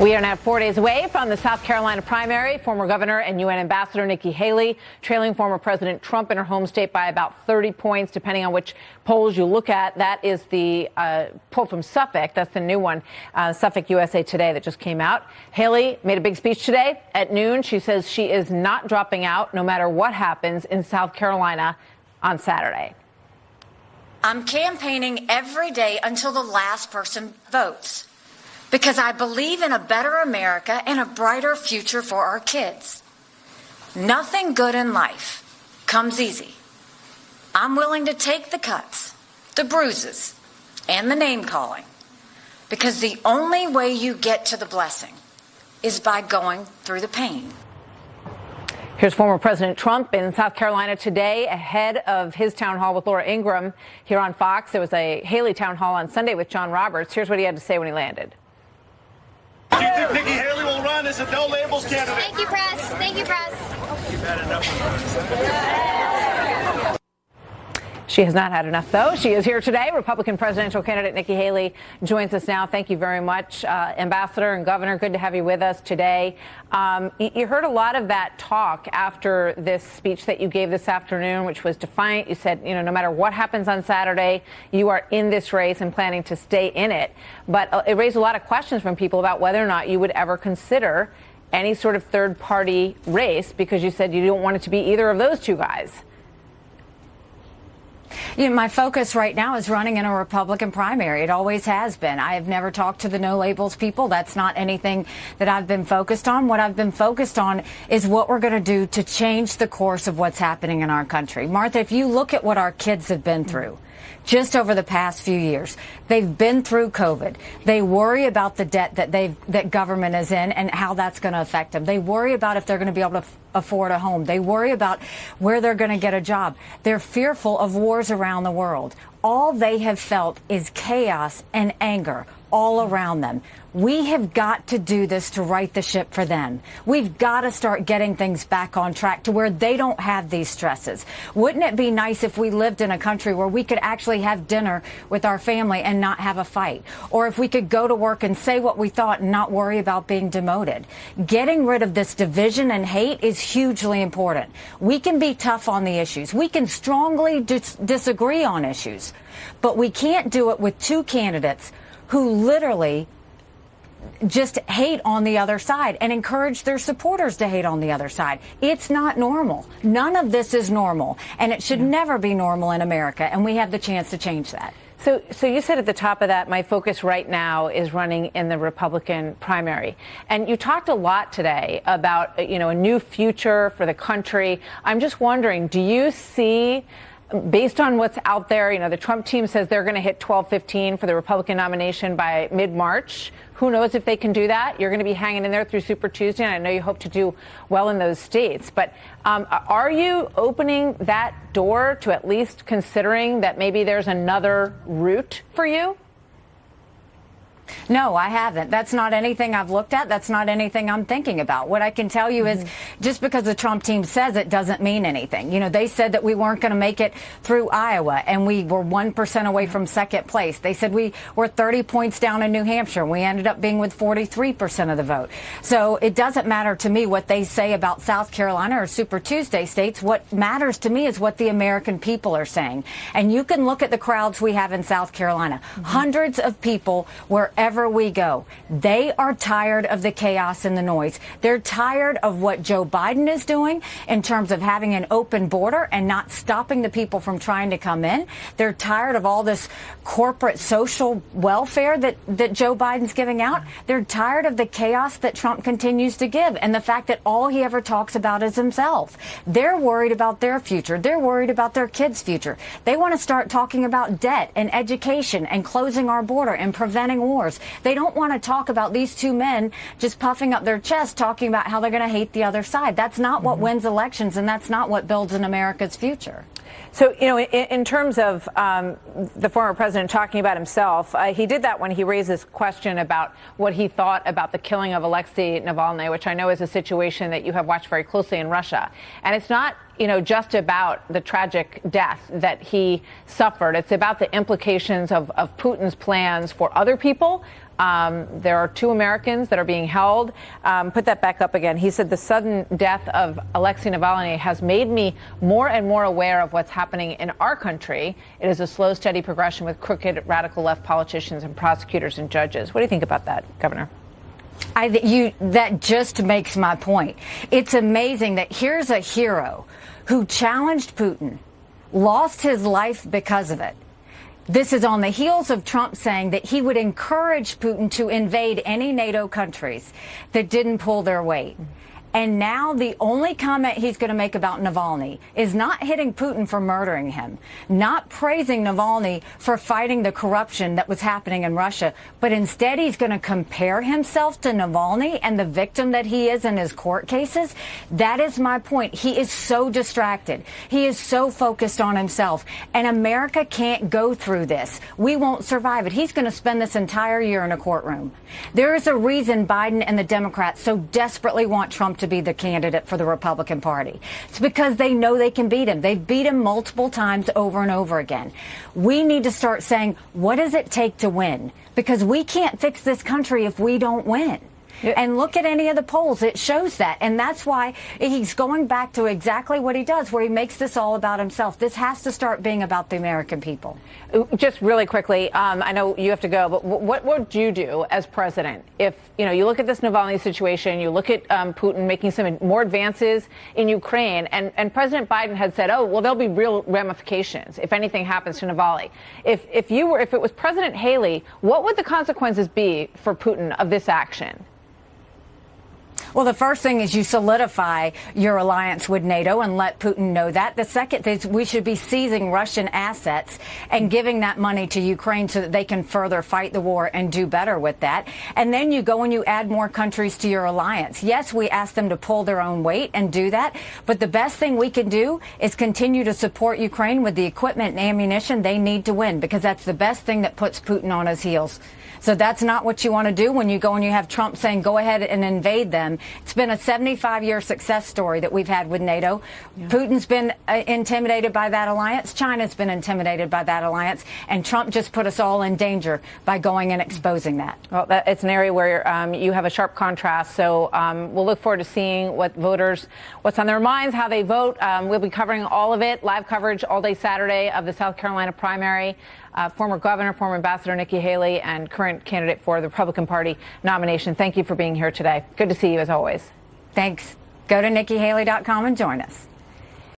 We are now 4 days away from the South Carolina primary. Former Governor and UN Ambassador Nikki Haley trailing former President Trump in her home state by about 30 points, depending on which polls you look at. That is the poll from Suffolk. That's the new one, Suffolk USA Today, that just came out. Haley made a big speech today at noon. She says she is not dropping out no matter what happens in South Carolina on Saturday. I'm campaigning every day until the last person votes, because I believe in a better America and a brighter future for our kids. Nothing good in life comes easy. I'm willing to take the cuts, the bruises, and the name calling, because the only way you get to the blessing is by going through the pain. Here's former President Trump in South Carolina today ahead of his town hall with Laura Ingraham here on Fox. There was a Haley town hall on Sunday with John Roberts. Here's what he had to say when he landed. Do you think Nikki Haley will run as a no labels candidate? Thank you, press. Thank you, press. You've had enough. She has not had enough, though. She is here today. Republican presidential candidate Nikki Haley joins us now. Thank you very much, Ambassador and Governor. Good to have you with us today. You heard a lot of that talk after this speech that you gave this afternoon, which was defiant. You said, no matter what happens on Saturday, you are in this race and planning to stay in it. But it raised a lot of questions from people about whether or not you would ever consider any sort of third-party race, because you said you don't want it to be either of those two guys. My focus right now is running in a Republican primary. It always has been. I have never talked to the no labels people. That's not anything that I've been focused on. What I've been focused on is what we're going to do to change the course of what's happening in our country. Martha, if you look at what our kids have been through just over the past few years, they've been through COVID. They worry about the debt that government is in and how that's going to affect them. They worry about if they're going to be able to afford a home. They worry about where they're going to get a job. They're fearful of wars around the world. All they have felt is chaos and anger all around them. We have got to do this to right the ship for them. We've got to start getting things back on track to where they don't have these stresses. Wouldn't it be nice if we lived in a country where we could actually have dinner with our family and not have a fight? Or if we could go to work and say what we thought and not worry about being demoted? Getting rid of this division and hate is hugely important. We can be tough on the issues. We can strongly disagree on issues. But we can't do it with two candidates who literally just hate on the other side and encourage their supporters to hate on the other side. It's not normal. None of this is normal, and it should never be normal in America, and we have the chance to change that. So you said at the top of that, my focus right now is running in the Republican primary. And you talked a lot today about, a new future for the country. I'm just wondering, do you see, based on what's out there, the Trump team says they're going to hit 12-15 for the Republican nomination by mid-March. Who knows if they can do that? You're going to be hanging in there through Super Tuesday, and I know you hope to do well in those states. But are you opening that door to at least considering that maybe there's another route for you? No, I haven't. That's not anything I've looked at. That's not anything I'm thinking about. What I can tell you is just because the Trump team says it doesn't mean anything. They said that we weren't going to make it through Iowa, and we were 1% away from second place. They said we were 30 points down in New Hampshire, and we ended up being with 43% of the vote. So it doesn't matter to me what they say about South Carolina or Super Tuesday states. What matters to me is what the American people are saying. And you can look at the crowds we have in South Carolina. Hundreds of people wherever we go. They are tired of the chaos and the noise. They're tired of what Joe Biden is doing in terms of having an open border and not stopping the people from trying to come in. They're tired of all this corporate social welfare that Joe Biden's giving out. They're tired of the chaos that Trump continues to give and the fact that all he ever talks about is himself. They're worried about their future. They're worried about their kids' future. They want to start talking about debt and education and closing our border and preventing wars. They don't want to talk about these two men just puffing up their chest talking about how they're going to hate the other side. That's not what wins elections, and that's not what builds in America's future. So, in terms of the former president talking about himself, he did that when he raised this question about what he thought about the killing of Alexei Navalny, which I know is a situation that you have watched very closely in Russia. And it's not, just about the tragic death that he suffered. It's about the implications of Putin's plans for other people There are 2 Americans that are being held. Put that back up again. He said the sudden death of Alexei Navalny has made me more and more aware of what's happening in our country. It is a slow, steady progression with crooked, radical left politicians and prosecutors and judges. What do you think about that, Governor? That just makes my point. It's amazing that here's a hero who challenged Putin, lost his life because of it. This is on the heels of Trump saying that he would encourage Putin to invade any NATO countries that didn't pull their weight. And now the only comment he's going to make about Navalny is not hitting Putin for murdering him, not praising Navalny for fighting the corruption that was happening in Russia, but instead he's going to compare himself to Navalny and the victim that he is in his court cases. That is my point. He is so distracted. He is so focused on himself. And America can't go through this. We won't survive it. He's going to spend this entire year in a courtroom. There is a reason Biden and the Democrats so desperately want Trump to be the candidate for the Republican Party. It's because they know they can beat him. They've beat him multiple times over and over again. We need to start saying, what does it take to win? Because we can't fix this country if we don't win. And look at any of the polls. It shows that. And that's why he's going back to exactly what he does, where he makes this all about himself. This has to start being about the American people. Just really quickly, I know you have to go, but what would you do as president if, you look at this Navalny situation, you look at Putin making some more advances in Ukraine, and President Biden had said, oh, well, there'll be real ramifications if anything happens to Navalny. If it was President Haley, what would the consequences be for Putin of this action? Well, the first thing is you solidify your alliance with NATO and let Putin know that. The second is we should be seizing Russian assets and giving that money to Ukraine so that they can further fight the war and do better with that. And then you go and you add more countries to your alliance. Yes, we ask them to pull their own weight and do that. But the best thing we can do is continue to support Ukraine with the equipment and ammunition they need to win, because that's the best thing that puts Putin on his heels. So that's not what you want to do when you go and you have Trump saying, go ahead and invade them. It's been a 75-year success story that we've had with NATO. Yeah. Putin's been intimidated by that alliance. China's been intimidated by that alliance. And Trump just put us all in danger by going and exposing that. Well, it's an area where you have a sharp contrast. So we'll look forward to seeing what's on their minds, how they vote. We'll be covering all of it, live coverage all day Saturday of the South Carolina primary. Former governor, former ambassador Nikki Haley, and current candidate for the Republican Party nomination. Thank you for being here today. Good to see you as always. Thanks. Go to NikkiHaley.com and join us.